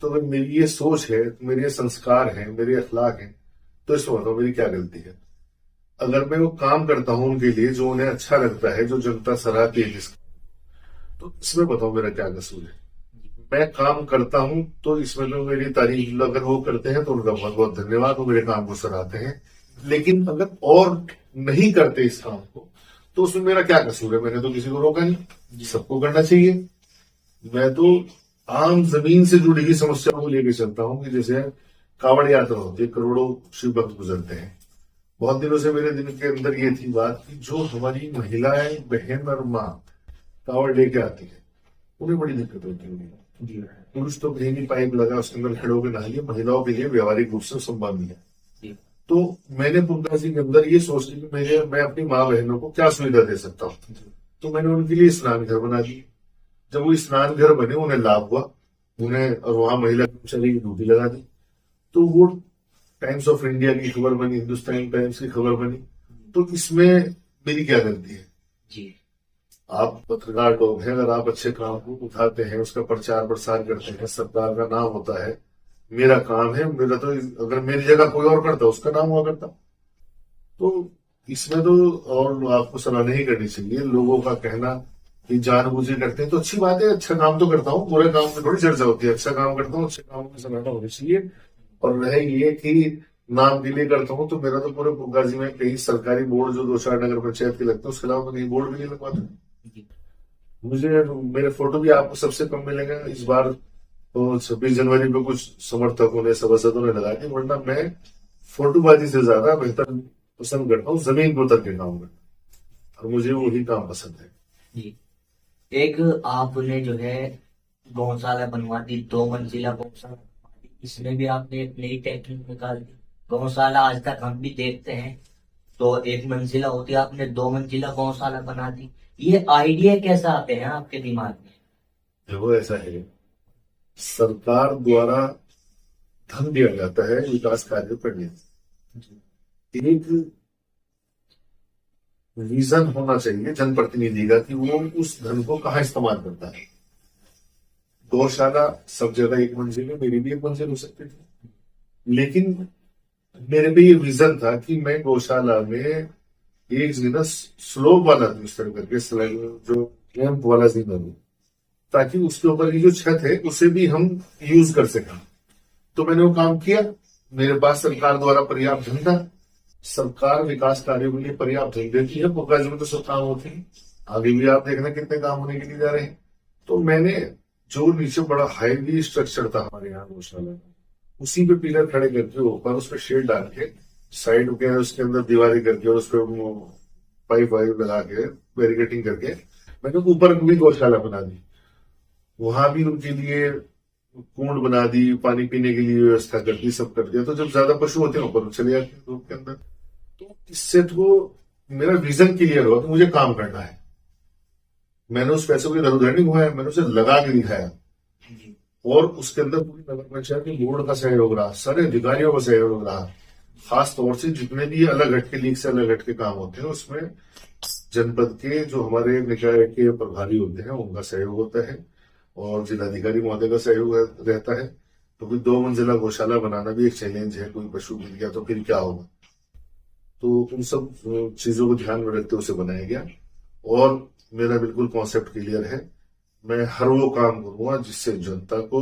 तो अगर मेरी ये सोच है, मेरे ये संस्कार है, मेरे अखलाक है, तो इसमें बताओ मेरी क्या गलती है? अगर मैं वो काम करता हूं उनके लिए जो उन्हें अच्छा लगता है, जो जनता सराहती है जिसका, तो इसमें बताओ मेरा क्या कसूर है? मैं काम करता हूं तो इसमें तो मेरी तारीफ अगर वो करते हैं तो उनका बहुत बहुत धन्यवाद, वो मेरे काम को सराहते हैं। लेकिन अगर और नहीं करते इस काम को तो उसमें मेरा क्या कसूर है? मैंने तो किसी को रोका नहीं, सबको करना चाहिए। मैं तो आम जमीन से जुड़ी हुई समस्याओं को लेकर चलता हूं कि जैसे कांवड़ यात्रा होती है, करोड़ों शिव भक्त गुजरते हैं। बहुत दिनों से मेरे दिल के अंदर ये थी बात कि जो हमारी महिलाएं, बहन और माँ कांवड़ लेके आती है उन्हें बड़ी दिक्कत होती होगी। पुरुष तो कहीं भी पाइप लगा उसके अंदर खड़े होकर नहा लिया, महिलाओं के लिए व्यवहारिक रूप से संभव नहीं है। तो मैंने पुंडा के अंदर ये सोच ली कि मैं अपनी माँ बहनों को क्या सुविधा दे सकता हूँ। तो मैंने उनके लिए स्नान घर बना दिए। जब वो स्नान घर बने उन्हें लाभ हुआ, उन्हें और वहां महिला कर्मचारी की ड्यूटी लगा दी। तो वो टाइम्स ऑफ इंडिया की खबर बनी, हिंदुस्तान टाइम्स की खबर बनी। तो इसमें मेरी क्या गलती है? जी, आप पत्रकार लोग हैं, अगर आप अच्छे काम को उठाते हैं, उसका प्रचार प्रसार करते हैं, सरकार का नाम होता है। मेरा काम है, मेरा तो अगर मेरी जगह कोई और करता उसका नाम हुआ करता। तो इसमें तो और आपको सलाह नहीं करनी चाहिए। लोगों का कहना कि जानबूझ के करते हैं तो अच्छी बात है, अच्छा काम तो करता हूँ, बुरे काम में थोड़ी चर्चा होती है। अच्छा काम करता हूँ, अच्छे कामों में सराहना होनी चाहिए। और रह ये कि नाम के लिए करता हूँ तो मेरा तो पूरे गाजी में कहीं सरकारी बोर्ड जो 2-4 नगर पंचायत के लगते हैं उसके अलावा तो कहीं बोर्ड भी नहीं लगवाता। मुझे मेरे फोटो भी आपको सबसे कम मिलेंगे इस बार। तो 26 जनवरी पे कुछ समर्थकों ने, सभासदों ने लगा दी, वरना मैं फोटोबाजी से ज्यादा बेहतर पसंद करता हूँ जमीन को उतर के काम करना, और मुझे वही काम पसंद है। जी। एक आपने जो है गौशाला बनवा दी, 2 मंजिला गौशाला बनवा दी, इसमें भी आपने एक नई टेक्निक निकाल दी। गौशाला आज तक हम भी देखते हैं तो 1 मंजिला होती है, आपने 2 मंजिला गौशाला बना दी। ये आइडिया कैसा आते हैं आपके दिमाग में? देखो ऐसा है, सरकार द्वारा धन दिया जाता है विकास कार्य करने। एक विजन होना चाहिए जनप्रतिनिधि का कि वो उस धन को कहाँ इस्तेमाल करता है। गौशाला सब जगह 1 मंजिल है, मेरी भी 1 मंजिल हो सकती थी, लेकिन मेरे भी ये विजन था कि मैं गौशाला में एक जीना स्लोप वाला दूसरे करके जो रैंप वाला जीना दूं, ताकि उसके ऊपर की जो छत है उसे भी हम यूज कर सकें। तो मैंने वो काम किया। मेरे पास सरकार द्वारा पर्याप्त धन था, सरकार विकास कार्यों के लिए पर्याप्त धन देती है, पुकाज में तो सब काम होते हैं। आगे भी आप देखना कितने काम होने के लिए जा रहे हैं। तो मैंने जो नीचे बड़ा हाईवी स्ट्रक्चर था हमारे यहाँ गौशाला में, उसी पे पिलर खड़े करके ऊपर उस पर शेड डाल के साइड के उसके अंदर दीवारें करके और उस पर पाइप वाइप लगा के बैरिकेटिंग करके मैंने ऊपर भी गौशाला बना दी। वहां भी उनके लिए कुंड बना दी, पानी पीने के लिए व्यवस्था कर दी, सब कर दिया। तो जब ज्यादा पशु होते हैं ऊपर चले जाते हैं धूप के अंदर। तो इससे तो मेरा विजन क्लियर हुआ कि मुझे काम करना है। मैंने उस पैसे को इधर उधर नहीं घुमाया, मैंने उसे लगा के दिखाया। और उसके अंदर पूरी नगर पंचायत के बोर्ड का सहयोग रहा, सारे अधिकारियों का सहयोग रहा। खास तौर से जितने भी अलग हटके लीग से अलग हटके काम होते हैं उसमें जनपद के जो हमारे निकाय के प्रभारी होते हैं उनका सहयोग होता है और जिलाधिकारी महोदय का सहयोग रहता है। तो फिर 2 मंजिला गौशाला बनाना भी एक चैलेंज है। कोई पशु मिल गया तो फिर क्या होगा? तो उन सब चीजों को ध्यान में रखते उसे बनाया गया। और मेरा बिल्कुल कॉन्सेप्ट क्लियर है। मैं हर वो काम करूंगा जिससे जनता को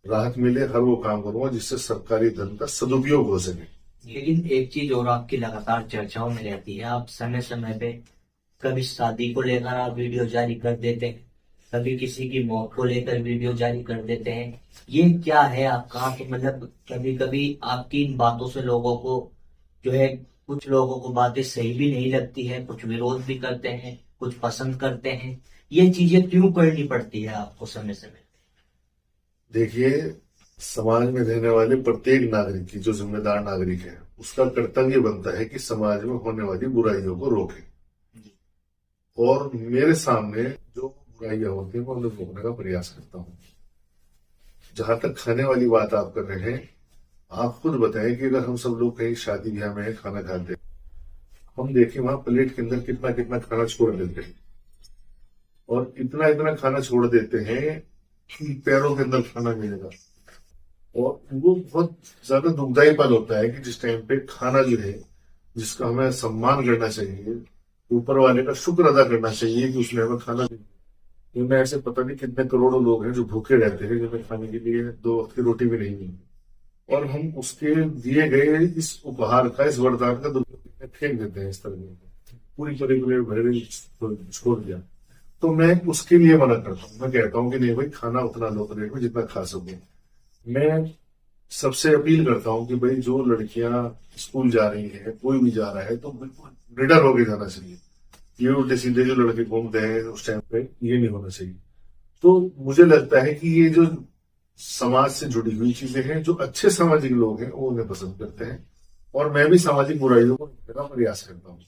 राहत मिले, हर वो काम करूंगा जिससे सरकारी धन का सदुपयोग हो सके। लेकिन एक चीज और आपकी लगातार चर्चाओं में रहती है, आप समय समय पे कभी शादी को लेकर आप वीडियो जारी कर देते हैं, कभी किसी की मौत को लेकर वीडियो जारी कर देते हैं। ये क्या है आपका? तो मतलब कभी कभी आपकी इन बातों से लोगों को जो है, कुछ लोगों को बातें सही भी नहीं लगती है, कुछ विरोध भी करते हैं, कुछ पसंद करते हैं। ये चीजें क्यों करनी पड़ती है आपको समय समय? देखिए, समाज में रहने वाले प्रत्येक नागरिक की, जो जिम्मेदार नागरिक है, उसका कर्तव्य बनता है कि समाज में होने वाली बुराइयों को रोके। और मेरे सामने जो बुराइयां होती हैं मैं उन्हें रोकने का प्रयास करता हूं। जहां तक खाने वाली बात आप कर रहे हैं, आप खुद बताएं कि अगर हम सब लोग कहीं शादी ब्याह में खाना खाते हैं, हम देखें वहां प्लेट के अंदर कितना कितना खाना छोड़ देते हैं, और इतना इतना खाना छोड़ देते हैं कि पैरों के अंदर खाना मिलेगा। और वो बहुत ज्यादा दुखदायी पल होता है कि जिस टाइम पे खाना जो है, जिसका हमें सम्मान करना चाहिए, ऊपर वाले का शुक्र अदा करना चाहिए कि उसने हमें खाना दिया, इनमें ऐसे पता नहीं कितने करोड़ों लोग हैं जो भूखे रहते हैं, जिन्हें खाने के लिए 2 वक्त की रोटी भी नहीं मिलती, और हम उसके दिए गए इस उपहार का, इस वरदान का दुरुपयोग में फेंक देते हैं। इस तरह से पूरी पूरी भरे छोड़ दिया। तो मैं उसके लिए मना करता हूँ। मैं कहता हूँ कि नहीं भाई, खाना उतना लो प्लेट में जितना खा सको। मैं सबसे अपील करता हूँ कि भाई जो लड़कियां स्कूल जा रही है, कोई भी जा रहा है, तो बिल्कुल निडर होके जाना चाहिए। ये उल्टे सीधे जो लड़के घूमते हैं उस टाइम पे, ये नहीं होना चाहिए। तो मुझे लगता है कि ये जो समाज से जुड़ी हुई चीजें हैं, जो अच्छे सामाजिक लोग हैं वो उन्हें पसंद करते हैं, और मैं भी सामाजिक बुराइयों को रोकने का प्रयास करता हूँ।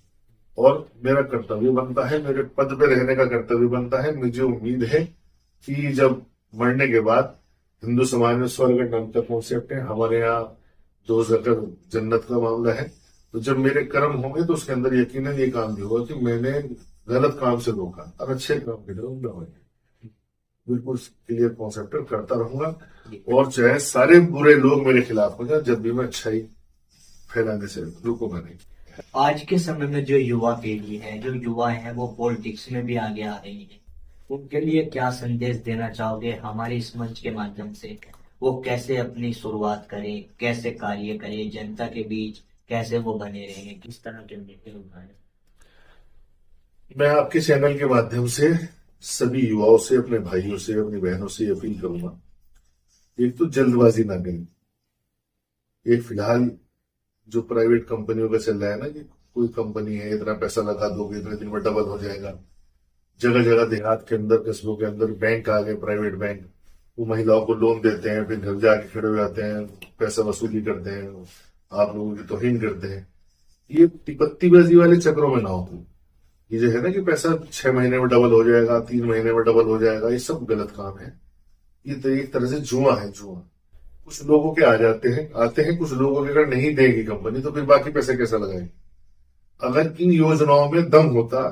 और मेरा कर्तव्य बनता है, मेरे पद पे रहने का कर्तव्य बनता है। मुझे उम्मीद है कि जब मरने के बाद हिंदू समाज में स्वर्ग और नरक का कॉन्सेप्ट है, हमारे यहाँ दोज़ख का, जन्नत का मामला है। तो जब मेरे कर्म होंगे तो उसके अंदर यकीनन ये काम भी होगा कि मैंने गलत काम से रोका और अच्छे काम की तरफ बढ़ाया। बिल्कुल क्लियर कॉन्सेप्ट करता रहूंगा, और चाहे सारे बुरे लोग मेरे खिलाफ हो जाए, जब भी मैं अच्छाई फैलाने से रुकूंगा नहीं। आज के समय में जो युवा पीढ़ी है, जो युवा है, वो पॉलिटिक्स में भी आगे आ रही है। उनके लिए क्या संदेश देना चाहोगे हमारे इस मंच के माध्यम से? वो कैसे अपनी शुरुआत करें, कैसे कार्य करें, जनता के बीच कैसे वो बने रहें, किस तरह के नेता उठाएं? मैं आपके चैनल के माध्यम से सभी युवाओं से, अपने भाइयों से, अपनी बहनों से ये अपील करूंगा, एक तो जल्दबाजी ना करें। एक फिलहाल जो प्राइवेट कंपनियों का चल रहा है ना, कि कोई कंपनी है, इतना पैसा लगा दोगे इतने दिन में डबल हो जाएगा। जगह जगह देहात के अंदर, कस्बों के अंदर बैंक आ गए, प्राइवेट बैंक, वो महिलाओं को लोन देते हैं, फिर घर जाके खड़े हो जाते हैं, पैसा वसूली करते हैं, आप लोगों की तौहीन करते हैं। ये पत्तीबाजी वाले चक्रों में ना हो। ये जो है ना कि पैसा 6 महीने में डबल हो जाएगा, 3 महीने में डबल हो जाएगा, ये सब गलत काम है। ये तो एक तरह से जुआ है, जुआ। कुछ लोगों के आते हैं, कुछ लोगों के अगर नहीं देगी कंपनी तो फिर बाकी पैसे कैसा लगाएंगे? अगर इन योजनाओं में दम होता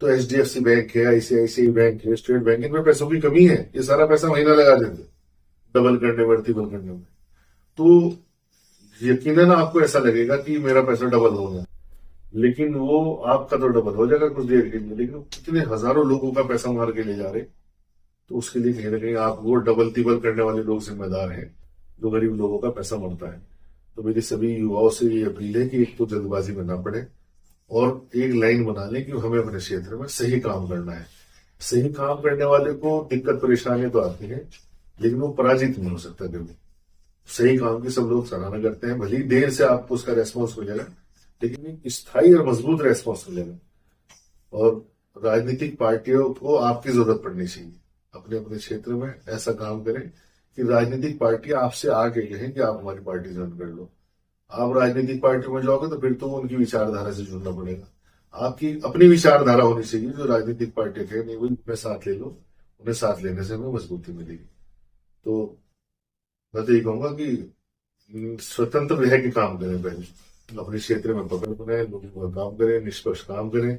तो HDFC बैंक है, ICICI बैंक है, स्टेट बैंक, इनमें पैसों की कमी है, ये सारा पैसा महीना लगा देते डबल करने, वर्टिबल करने में। तो यकीनन आपको ऐसा लगेगा कि मेरा पैसा डबल हो गया, लेकिन वो आपका तो डबल हो जाएगा कुछ देर के लिए, लेकिन कितने हजारों लोगों का पैसा मार के ले जा रहे। तो उसके लिए कहीं ना कहीं आप वो डबल तिबल करने वाले लोग जिम्मेदार हैं, जो गरीब लोगों का पैसा मरता है। तो मेरी सभी युवाओं से ये अपील है कि एक तो जल्दबाजी में ना पड़े, और एक लाइन बना लें कि हमें अपने क्षेत्र में सही काम करना है। सही काम करने वाले को दिक्कत परेशानी तो आती है, लेकिन वो पराजित नहीं हो सकता कभी। सही काम की सब लोग सराहना करते हैं, भले ही देर से आपको उसका रेस्पॉन्स मिलेगा, लेकिन एक स्थायी और मजबूत रेस्पॉन्स मिलेगा। और राजनीतिक पार्टियों को आपकी जरूरत पड़नी चाहिए। अपने अपने क्षेत्र में ऐसा काम करें कि राजनीतिक पार्टियां आपसे आके कहें कि आप हमारी पार्टी ज्वाइन कर लो। आप राजनीतिक पार्टी में जाओगे तो फिर तो उनकी विचारधारा से जुड़ना पड़ेगा। आपकी अपनी विचारधारा होनी चाहिए, जो राजनीतिक पार्टी कहे नहीं, उनमें साथ ले लो, उन्हें साथ लेने से हमें मजबूती मिलेगी। तो मैं तो ये कहूंगा कि स्वतंत्र रह के काम करें, पहले अपने क्षेत्र में पकड़ बनाए, लोगों का काम करें, निष्पक्ष काम करें,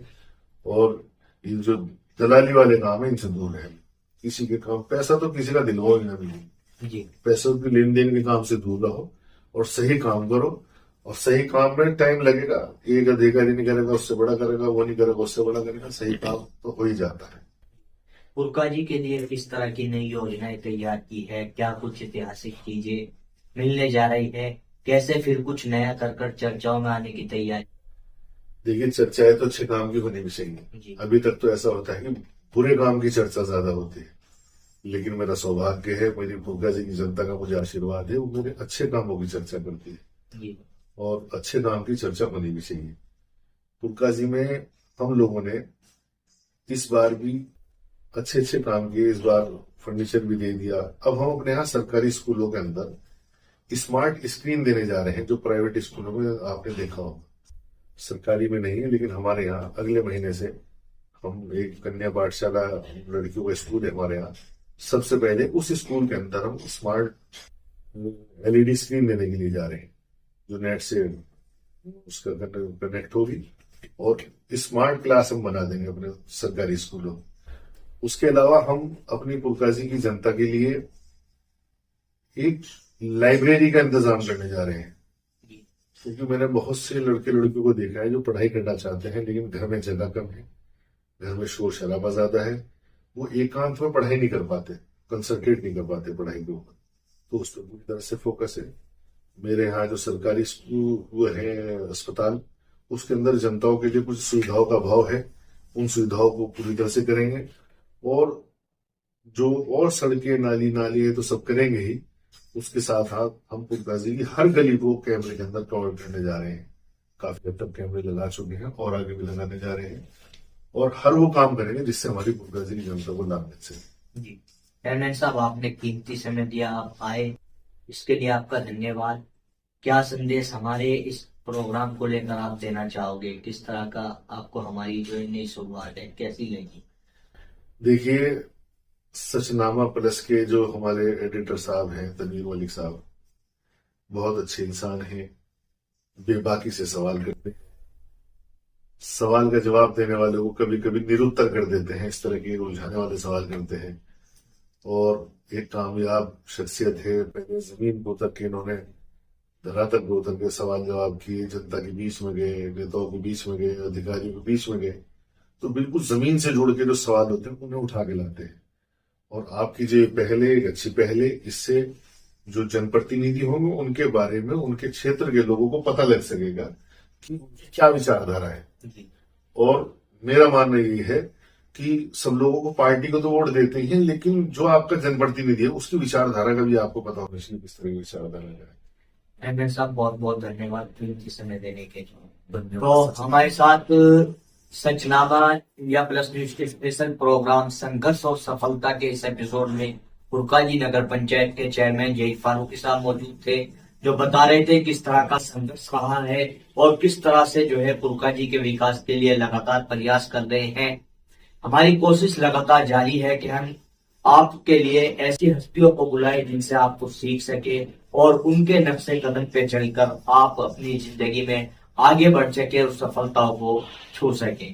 और ये जो दलाली वाले काम है इनसे दूर रहें। किसी के काम, पैसा तो किसी का दिलवा ही ना मिले जी, पैसों की लेन देन के काम से दूर रहो और सही काम करो। और सही काम में टाइम लगेगा, एक अधिकारी नहीं करेगा उससे बड़ा करेगा, वो नहीं करेगा उससे बड़ा करेगा, सही काम तो हो ही जाता है। उर्का जी के लिए किस तरह की नई योजनाएं तैयार की है? क्या कुछ ऐतिहासिक चीजें मिलने जा रही है? कैसे फिर कुछ नया कर चर्चाओं में आने की तैयारी? देखिए, चर्चाएं तो अच्छे काम की होनी भी चाहिए। अभी तक तो ऐसा होता है कि बुरे काम की चर्चा ज्यादा होती है, लेकिन मेरा सौभाग्य है, मेरी भूगा जी की जनता का मुझे आशीर्वाद है, वो मेरे अच्छे कामों की चर्चा करती है जी। और अच्छे काम की चर्चा होनी भी चाहिए। भूगा जी में हम लोगों ने इस बार भी अच्छे अच्छे काम किए। इस बार फर्नीचर भी दे दिया। अब हम अपने यहाँ सरकारी स्कूलों के अंदर स्मार्ट स्क्रीन देने जा रहे हैं, जो प्राइवेट स्कूलों में आपने देखा होगा। सरकारी में नहीं है, लेकिन हमारे यहाँ अगले महीने से हम एक कन्या पाठशाला लड़कियों का स्कूल है हमारे यहाँ, सबसे पहले उस स्कूल के अंदर हम स्मार्ट LED स्क्रीन देने के लिए जा रहे हैं, जो नेट से उसका कनेक्ट होगी, और स्मार्ट क्लास हम बना देंगे अपने सरकारी स्कूलों। उसके अलावा हम अपनी पुलकाजी की जनता के लिए एक लाइब्रेरी का इंतजाम करने जा रहे हैं, क्योंकि मैंने बहुत से लड़के लड़कियों को देखा है जो पढ़ाई करना चाहते हैं, लेकिन घर में जगह कम है, घर में शोर शराबा ज्यादा है, वो एकांत में पढ़ाई नहीं कर पाते, कंसंट्रेट नहीं कर पाते पढ़ाई के ऊपर, तो उस पर पूरी तरह से फोकस है। मेरे यहाँ जो सरकारी स्कूल है, अस्पताल, उसके अंदर जनताओं के लिए कुछ सुविधाओं का अभाव है, उन सुविधाओं को पूरी तरह से करेंगे। और जो और सड़कें नाली है तो सब करेंगे ही, उसके साथ साथ हम पुरकाजी की हर गली को कैमरे के अंदर कवर करने जा रहे हैं। काफी हद तक कैमरे लगा चुके हैं और आगे भी लगाने जा रहे हैं, और हर वो काम करेंगे जिससे हमारी पुरकाजी की जनता को लाभ मिल सके। जी चेयरमैन साहब, आपने कीमती समय दिया, आप आए, इसके लिए आपका धन्यवाद। क्या संदेश हमारे इस प्रोग्राम को लेकर आप देना चाहोगे? किस तरह का आपको हमारी जो नई शुरुआत है कैसी लगी? देखिए, सचनामा प्लस के जो हमारे एडिटर साहब हैं, तनवीर मलिक साहब, बहुत अच्छे इंसान हैं, बेबाकी से सवाल करते हैं, सवाल का जवाब देने वाले को कभी कभी निरुत्तर कर देते हैं, इस तरह के उलझाने वाले सवाल करते हैं। और एक कामयाब शख्सियत है, पहले जमीन को तक इन्होंने धरातल को उतर के सवाल जवाब किए, जनता के बीच में गए, नेताओं के बीच में गए, अधिकारियों के बीच में गए, तो बिल्कुल जमीन से जुड़ के जो सवाल होते हैं उन्हें उठा के लाते हैं। और आपकी जो पहले एक अच्छी पहले, इससे जो जनप्रतिनिधि होंगे उनके बारे में उनके क्षेत्र के लोगों को पता लग सकेगा कि उनकी क्या विचारधारा है। और मेरा मानना ये है कि सब लोगों को, पार्टी को तो वोट देते ही हैं, लेकिन जो आपका जनप्रतिनिधि है उसकी विचारधारा का भी आपको पता होना चाहिए, किस तरह की विचारधारा है। एमएन साहब, बहुत बहुत धन्यवाद कीमती समय देने के लिए। तो हमारे साथ सचनामा इंडिया प्लस न्यूज के स्पेशल प्रोग्राम संघर्ष और सफलता के इस एपिसोड में पुरकाजी नगर पंचायत के चेयरमैन जहीर फारूकी साहब मौजूद थे, जो बता रहे थे किस तरह का संघर्ष रहा है और किस तरह से जो है पुरकाजी के विकास के लिए लगातार प्रयास कर रहे हैं। हमारी कोशिश लगातार जारी है कि हम आपके लिए ऐसी हस्तियों को बुलाए जिनसे आप कुछ सीख सके और उनके नक्शे कदम पे चलकर आप अपनी जिंदगी में आगे बढ़ सके और सफलताओं को छू सके।